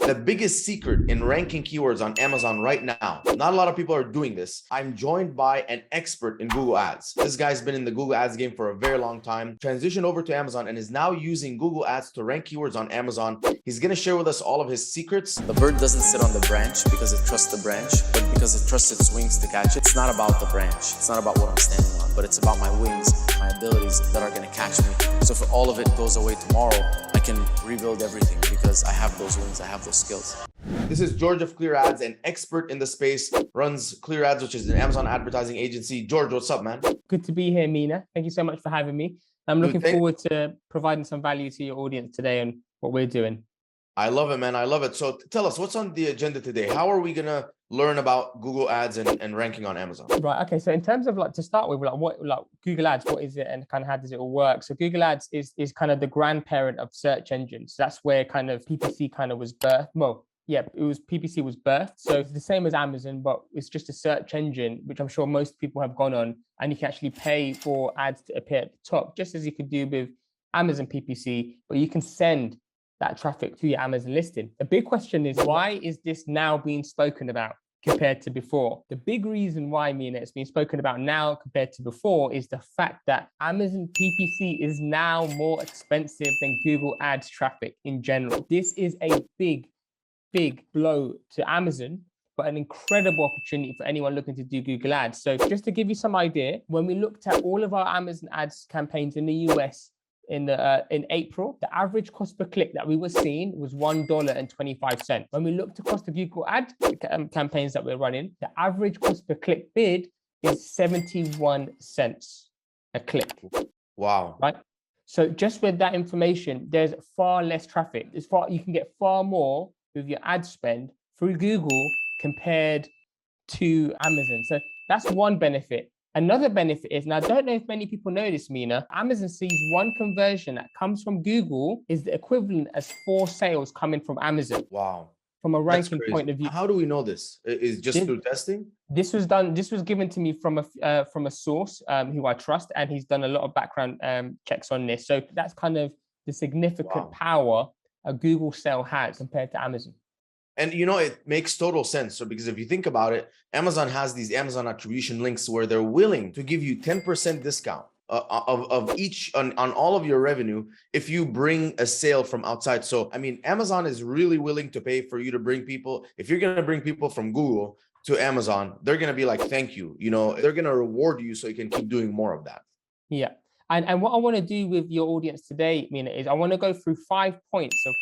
The biggest secret in ranking keywords on Amazon right now, not a lot of people are doing this. I'm joined by an expert in Google Ads. This guy's been in the Google Ads game for a very long time, transitioned over to Amazon, and is now using Google Ads to rank keywords on Amazon. He's going to share with us all of his secrets. The bird doesn't sit on the branch because it trusts the branch, but because it trusts its wings to catch it. It's not about the branch. It's not about what I'm standing on, but it's about my wings, my abilities that are going to catch me. So if all of it goes away tomorrow, I can rebuild everything because I have those wings, I have those skills. This is George of Clear Ads, an expert in the space, runs Clear Ads, which is an Amazon advertising agency. George, what's up, man? Good to be here, Mina. Thank you so much for having me. I'm looking forward to providing some value to your audience today and what we're doing. I love it, man. I love it. So tell us, what's on the agenda today? How are we going to learn about Google Ads and ranking on Amazon? Right. Okay. So in terms of to start with, what Google Ads, what is it and kind of how does it all work? So Google Ads is kind of the grandparent of search engines. That's where kind of PPC kind of was birthed. Well, yeah, PPC was birthed. So it's the same as Amazon, but it's just a search engine, which I'm sure most people have gone on, and you can actually pay for ads to appear at the top, just as you could do with Amazon PPC, but you can send that traffic to your Amazon listing. The big question is, why is this now being spoken about compared to before? The big reason why, Mina, it's being spoken about now compared to before is the fact that Amazon PPC is now more expensive than Google Ads traffic in general. This is a big blow to Amazon, but an incredible opportunity for anyone looking to do Google Ads. So just to give you some idea, when we looked at all of our Amazon ads campaigns in the US in April, the average cost per click that we were seeing was $1.25. When we looked across the Google ad campaigns that we're running, the average cost per click bid is 71 cents a click. Wow. Right? So just with that information, there's far less traffic. You can get far more with your ad spend through Google compared to Amazon. So that's one benefit. Another benefit is, and I don't know if many people know this, Mina, Amazon sees one conversion that comes from Google is the equivalent as 4 sales coming from Amazon. Wow. From a ranking point of view. How do we know this? Is just through testing? This was given to me from a source who I trust, and he's done a lot of background checks on this. So that's kind of the significant power a Google sale has compared to Amazon. And it makes total sense. So because if you think about it, Amazon has these Amazon attribution links where they're willing to give you 10% discount of each on all of your revenue if you bring a sale from outside. So I mean, Amazon is really willing to pay for you to bring people. If you're going to bring people from Google to Amazon, they're going to be like, thank you. They're going to reward you so you can keep doing more of that. Yeah. And what I want to do with your audience today, Mina, is I want to go through 5 points. So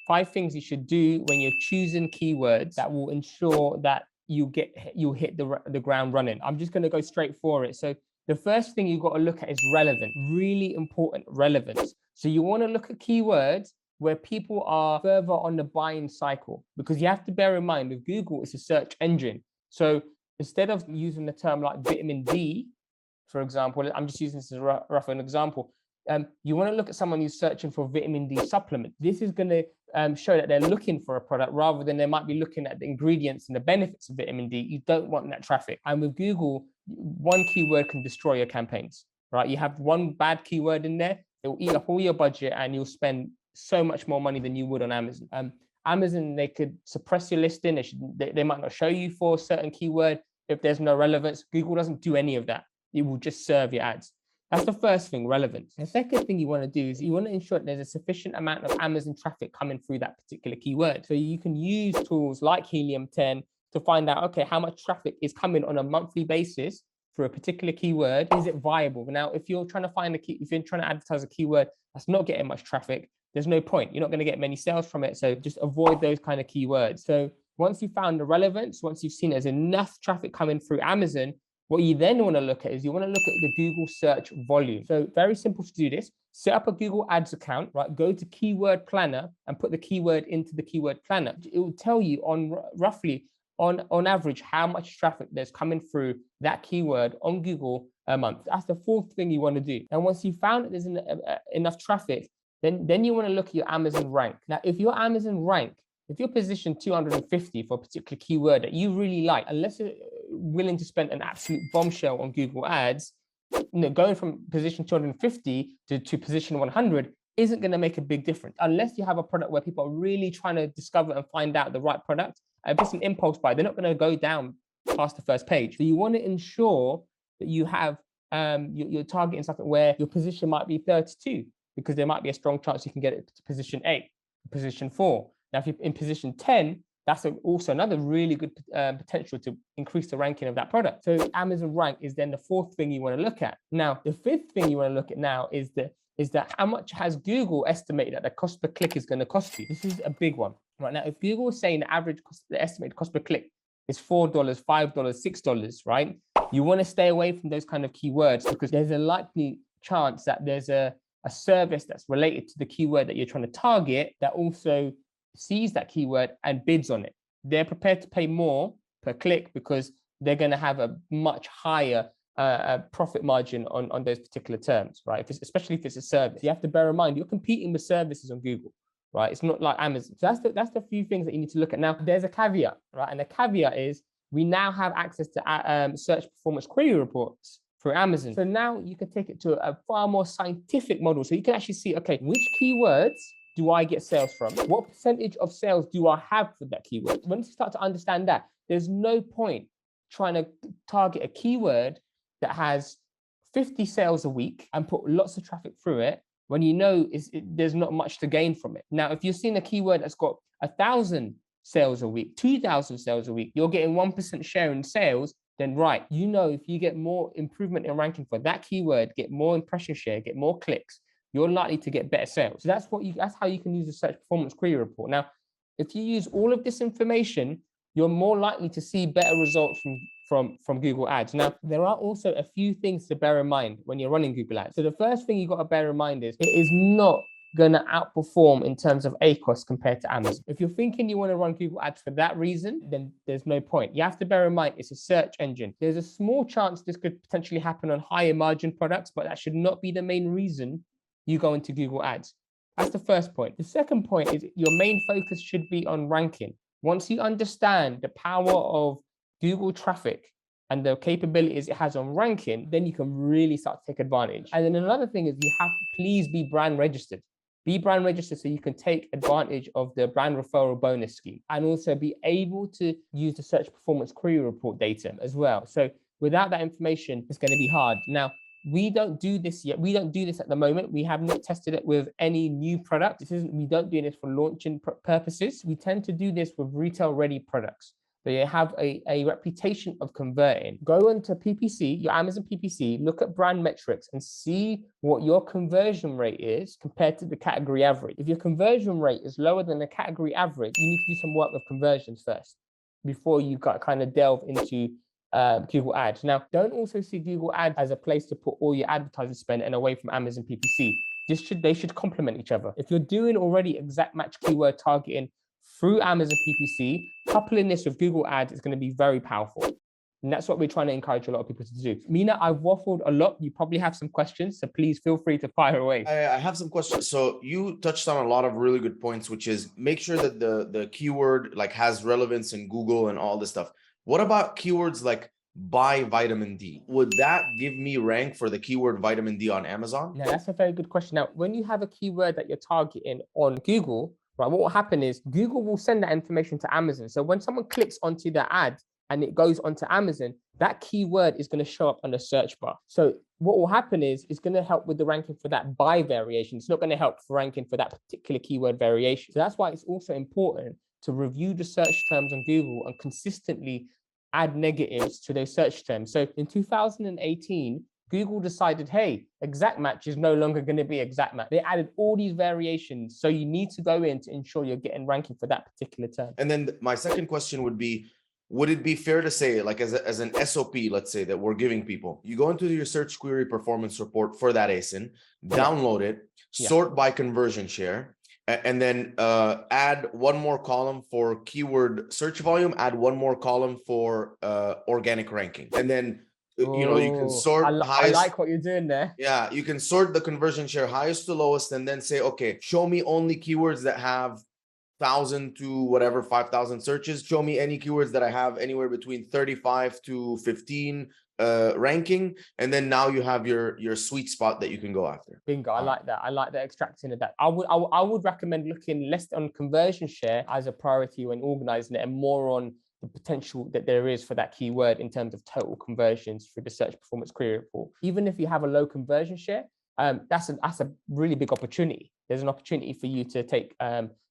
five things you should do when you're choosing keywords that will ensure that you'll hit the ground running. I'm just going to go straight for it. So the first thing you've got to look at is relevant, really important relevance. So you want to look at keywords where people are further on the buying cycle, because you have to bear in mind with Google, it's a search engine. So instead of using the term like vitamin D, for example, I'm just using this as a rough example. You want to look at someone who's searching for vitamin D supplement. This is going to show that they're looking for a product rather than they might be looking at the ingredients and the benefits of vitamin D. You don't want that traffic. And with Google, one keyword can destroy your campaigns, right? You have one bad keyword in there, it will eat up all your budget and you'll spend so much more money than you would on Amazon. Amazon, they could suppress your listing. They might not show you for a certain keyword if there's no relevance. Google doesn't do any of that. It will just serve your ads. That's the first thing, relevance. The second thing you want to do is you want to ensure that there's a sufficient amount of Amazon traffic coming through that particular keyword. So you can use tools like Helium 10 to find out, okay, how much traffic is coming on a monthly basis for a particular keyword. Is it viable? Now, if you're trying to advertise a keyword that's not getting much traffic, there's no point. You're not going to get many sales from it. So just avoid those kind of keywords. So once you've found the relevance, once you've seen there's enough traffic coming through Amazon, what you then want to look at is you want to look at the Google search volume. So very simple to do this. Set up a Google Ads account, right? Go to Keyword Planner and put the keyword into the Keyword Planner. It will tell you roughly on average how much traffic there's coming through that keyword on Google a month. That's the fourth thing you want to do. And once you found that there's enough traffic, then you want to look at your Amazon rank. Now, if your Amazon rank, if you're positioned 250 for a particular keyword that you really like, unless you're willing to spend an absolute bombshell on Google Ads, going from position 250 to position 100 isn't going to make a big difference unless you have a product where people are really trying to discover and find out the right product. If it's an impulse buy, they're not going to go down past the first page. So you want to ensure that you have you're targeting something where your position might be 32, because there might be a strong chance you can get it to position 8, position 4. Now, if you're in position 10, that's also another really good potential to increase the ranking of that product. So Amazon rank is then the 4th thing you want to look at. Now, the 5th thing you want to look at now is that how much has Google estimated that the cost per click is going to cost you? This is a big one. Right now, if Google is saying the average cost, the estimated cost per click is $4, $5, $6, right? You want to stay away from those kind of keywords, because there's a likely chance that there's a service that's related to the keyword that you're trying to target that also sees that keyword and bids on it. They're prepared to pay more per click because they're going to have a much higher profit margin on those particular terms, right? Especially if it's a service. You have to bear in mind, you're competing with services on Google, right? It's not like Amazon. So that's the few things that you need to look at. Now, there's a caveat, right? And the caveat is we now have access to search performance query reports through Amazon. So now you can take it to a far more scientific model. So you can actually see, okay, which keywords do I get sales from? What percentage of sales do I have for that keyword? Once you start to understand that, there's no point trying to target a keyword that has 50 sales a week and put lots of traffic through it when you know there's not much to gain from it. Now, if you're seeing a keyword that's got 1,000 sales a week, 2,000 sales a week, you're getting 1% share in sales, then right, you know, if you get more improvement in ranking for that keyword, get more impression share, get more clicks, you're likely to get better sales. So that's how you can use a search performance query report. Now, if you use all of this information, you're more likely to see better results from Google Ads. Now, there are also a few things to bear in mind when you're running Google Ads. So the first thing you got to bear in mind is it is not going to outperform in terms of ACoS compared to Amazon. If you're thinking you want to run Google Ads for that reason, then there's no point. You have to bear in mind it's a search engine. There's a small chance this could potentially happen on higher margin products, but that should not be the main reason you go into Google Ads. That's the first point. The second point is your main focus should be on ranking. Once you understand the power of Google traffic and the capabilities it has on ranking, then you can really start to take advantage. And then another thing is you have to please be brand registered. Be brand registered so you can take advantage of the brand referral bonus scheme and also be able to use the search performance query report data as well. So without that information, it's going to be hard. Now, we don't do this yet. We don't do this at the moment. We have not tested it with any new products. We don't do this for launching purposes. We tend to do this with retail ready products. They have a reputation of converting. Go into PPC, your Amazon PPC, look at brand metrics and see what your conversion rate is compared to the category average. If your conversion rate is lower than the category average, you need to do some work with conversions first before you kind of delve into Google Ads. Now, don't also see Google Ads as a place to put all your advertising spend and away from Amazon PPC. They should complement each other. If you're doing already exact match keyword targeting through Amazon PPC, coupling this with Google Ads is going to be very powerful. And that's what we're trying to encourage a lot of people to do. Mina, I've waffled a lot. You probably have some questions, so please feel free to fire away. I have some questions. So you touched on a lot of really good points, which is make sure that the keyword like has relevance in Google and all this stuff. What about keywords like buy vitamin D? Would that give me rank for the keyword vitamin D on Amazon? Yeah, that's a very good question. Now, when you have a keyword that you're targeting on Google, right, what will happen is Google will send that information to Amazon. So when someone clicks onto the ad and it goes onto Amazon, that keyword is going to show up on the search bar. So what will happen is it's going to help with the ranking for that buy variation. It's not going to help for ranking for that particular keyword variation. So that's why it's also important to review the search terms on Google and consistently add negatives to those search terms. So in 2018, Google decided, hey, exact match is no longer going to be exact match. They added all these variations. So you need to go in to ensure you're getting ranking for that particular term. And then my second question would be, would it be fair to say, like as an SOP, let's say that we're giving people, you go into your search query performance report for that ASIN, download it, sort by conversion share, and then add one more column for keyword search volume, add one more column for organic ranking. And then, you can sort highest. I like what you're doing there. Yeah, you can sort the conversion share highest to lowest and then say, okay, show me only keywords that have 1,000 to whatever, 5,000 searches. Show me any keywords that I have anywhere between 35 to 15 ranking, and then now you have your sweet spot that you can go after. Bingo. I like that. I like the extracting of that. I would recommend looking less on conversion share as a priority when organizing it, and more on the potential that there is for that keyword in terms of total conversions through the search performance query report. Even if you have a low conversion share, that's a really big opportunity. There's an opportunity for you to take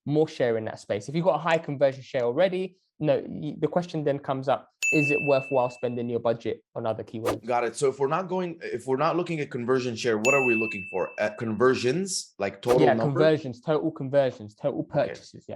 more share in that space. If you've got a high conversion share already, the question then comes up: is it worthwhile spending your budget on other keywords? Got it. So if we're not looking at conversion share, what are we looking for? At conversions, like total number? Conversions, total purchases.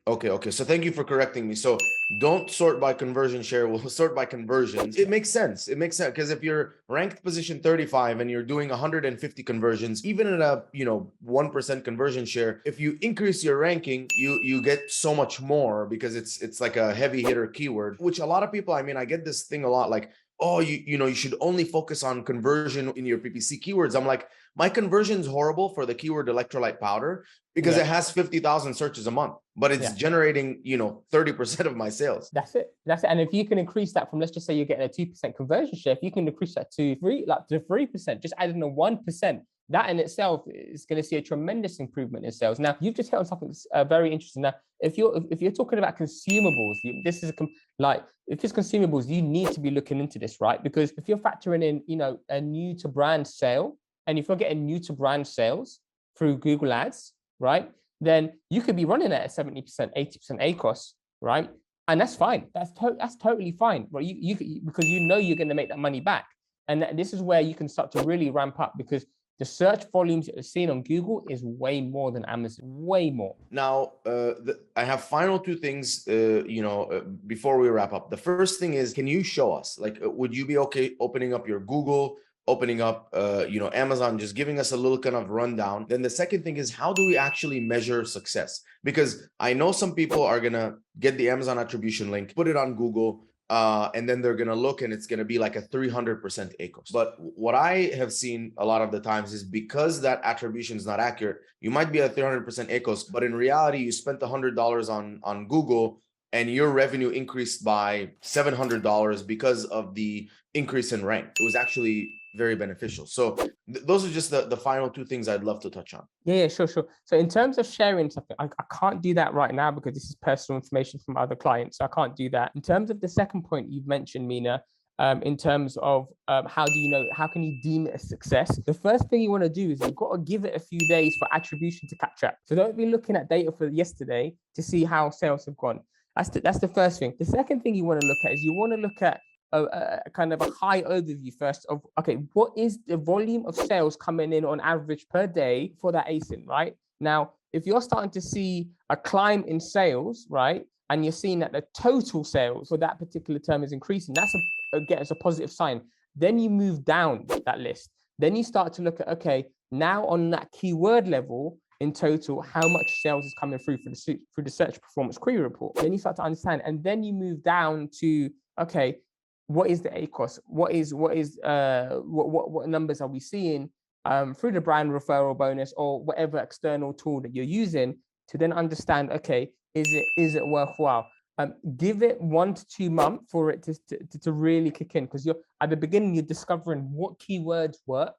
Okay. Okay. So thank you for correcting me. So don't sort by conversion share. We'll sort by conversions. It makes sense. Because if you're ranked position 35 and you're doing 150 conversions, even at a 1% conversion share, if you increase your ranking, you get so much more, because it's like a heavy hitter keyword, which a lot of people, I get this thing a lot, like, oh, you should only focus on conversion in your PPC keywords. I'm like, my conversion is horrible for the keyword electrolyte powder because it has 50,000 searches a month, but it's generating 30% of my sales. That's it. And if you can increase that from, let's just say you're getting a 2% conversion share, if you can increase that to 3%, just adding a 1%, that in itself is going to see a tremendous improvement in sales. Now, you've just hit on something very interesting. Now, if you're talking about consumables, if it's consumables, you need to be looking into this, right? Because if you're factoring in, a new to brand sale, and if you're getting new to brand sales through Google Ads, right, then you could be running at a 70%, 80% ACOS, right? And that's fine. That's totally fine, right? Because you're going to make that money back. And this is where you can start to really ramp up, because the search volumes that you're seeing on Google is way more than Amazon, way more. Now, I have final two things, before we wrap up. The first thing is, can you show us, like, would you be okay opening up your Google, opening up, Amazon, just giving us a little kind of rundown? Then the second thing is, how do we actually measure success? Because I know some people are going to get the Amazon attribution link, put it on Google, and then they're going to look and it's going to be like a 300% ACOS. But what I have seen a lot of the times is, because that attribution is not accurate, you might be at 300% ACOS, but in reality, you spent $100 on Google and your revenue increased by $700 because of the increase in rank. It was actually very beneficial. So those are just the final two things I'd love to touch on. Yeah, sure. So in terms of sharing something, I can't do that right now because this is personal information from other clients. So I can't do that. In terms of the second point you've mentioned, Mina, in terms of how can you deem it a success? The first thing you want to do is you've got to give it a few days for attribution to catch up. So don't be looking at data for yesterday to see how sales have gone. That's the first thing. The second thing you want to look at is you want to look at a kind of a high overview first of, okay, what is the volume of sales coming in on average per day for that ASIN, right? Now, if you're starting to see a climb in sales, right, and you're seeing that the total sales for that particular term is increasing, that's a positive sign. Then you move down that list. Then you start to look at, okay, now on that keyword level, in total, how much sales is coming through through the search performance query report. Then you start to understand, and then you move down to, okay, what is the ACOS? What numbers are we seeing through the brand referral bonus or whatever external tool that you're using to then understand, okay, is it worthwhile? Give it 1 to 2 months for it to really kick in, because you're at the beginning, you're discovering what keywords work,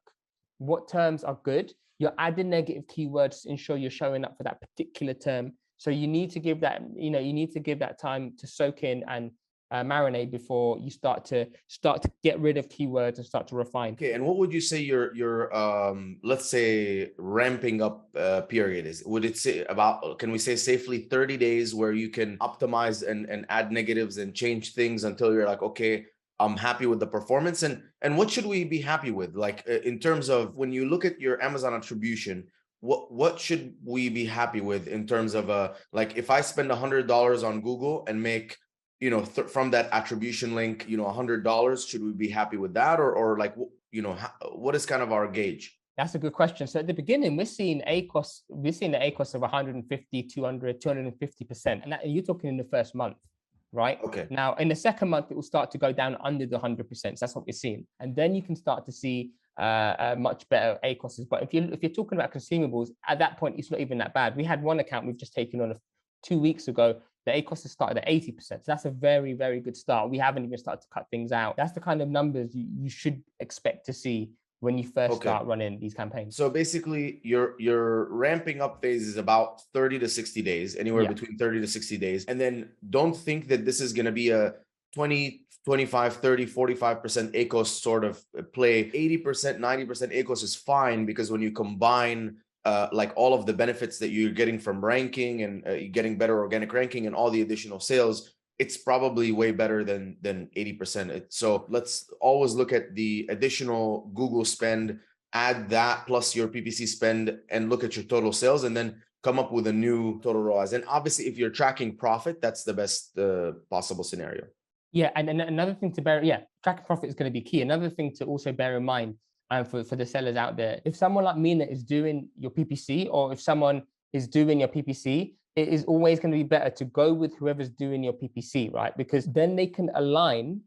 what terms are good. You're adding negative keywords to ensure you're showing up for that particular term. So you need to give that time to soak in and marinate before you start to get rid of keywords and start to refine. Okay, and what would you say your let's say ramping up period is? Would it say can we say safely 30 days where you can optimize and add negatives and change things until you're like, okay, I'm happy with the performance? And what should we be happy with? Like, in terms of when you look at your Amazon attribution, what should we be happy with in terms of like, if I spend $100 on Google and make from that attribution link, $100, should we be happy with that? Or like, what is kind of our gauge? That's a good question. So at the beginning, we're seeing the ACOS of 150, 200, 250%. And you're talking in the first month, right? Okay. Now, in the second month, it will start to go down under the 100%. So that's what we're seeing. And then you can start to see much better ACOSs. But if you're talking about consumables, at that point, it's not even that bad. We had one account we've just taken on 2 weeks ago the ACOS has started at 80%. So that's a very, very good start. We haven't even started to cut things out. That's the kind of numbers you should expect to see when you first start running these campaigns. So basically your ramping up phase is about 30 to 60 days, anywhere between 30 to 60 days. And then don't think that this is going to be a 20, 25, 30, 45% ACOS sort of play. 80%, 90% ACOS is fine, because when you combine like all of the benefits that you're getting from ranking and getting better organic ranking and all the additional sales, it's probably way better than 80%. So let's always look at the additional Google spend, add that plus your PPC spend, and look at your total sales, and then come up with a new total ROAS. And obviously, if you're tracking profit, that's the best possible scenario. Yeah, and another thing to bear, tracking profit is going to be key. Another thing to also bear in mind for the sellers out there, if someone like Mina is doing your PPC, or if someone is doing your PPC, it is always going to be better to go with whoever's doing your PPC, right? Because then they can align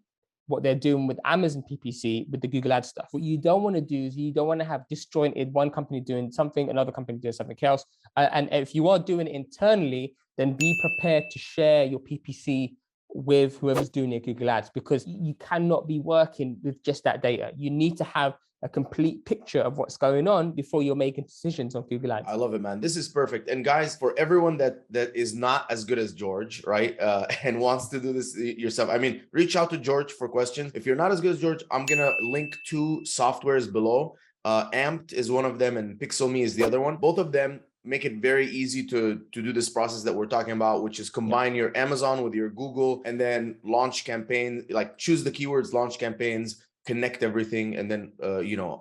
what they're doing with Amazon PPC with the Google Ads stuff. What you don't want to do is you don't want to have disjointed, one company doing something, another company doing something else. And if you are doing it internally, then be prepared to share your PPC with whoever's doing your Google Ads, because you cannot be working with just that data. You need to have a complete picture of what's going on before you're making decisions on Google Ads. I love it, man. This is perfect. And guys, for everyone that is not as good as George, right, and wants to do this yourself, I mean, reach out to George for questions. If you're not as good as George, I'm gonna link 2 softwares below. Amped is one of them, and PixelMe is the other one. Both of them make it very easy to do this process that we're talking about, which is combine your Amazon with your Google, and then launch campaign, like choose the keywords, launch campaigns, connect everything. And then,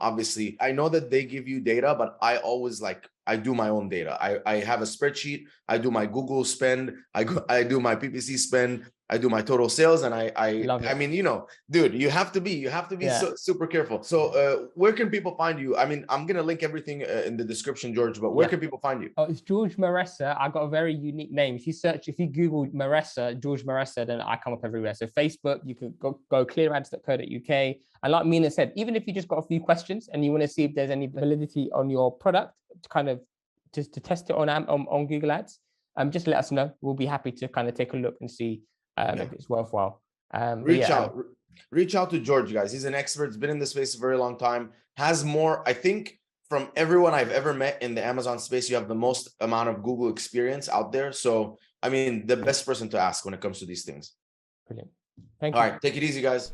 obviously, I know that they give you data, but I always I do my own data. I have a spreadsheet. I do my Google spend. I do my PPC spend. I do my total sales. And I mean, dude, you have to be super careful. So where can people find you? I mean, I'm going to link everything in the description, George, but where can people find you? Oh, it's George Maressa. I got a very unique name. If you Google Maressa, George Maressa, then I come up everywhere. So Facebook, you can go clearads.co.uk. And like Mina said, even if you just got a few questions and you want to see if there's any validity on your product, to kind of just to test it on Google Ads, just let us know. We'll be happy to kind of take a look and see if it's worthwhile. Reach out to George, guys. He's an expert. He's been in this space a very long time. Has more, I think, from everyone I've ever met in the Amazon space, you have the most amount of Google experience out there. So, I mean, the best person to ask when it comes to these things. Brilliant. Thank you. All right, take it easy, guys.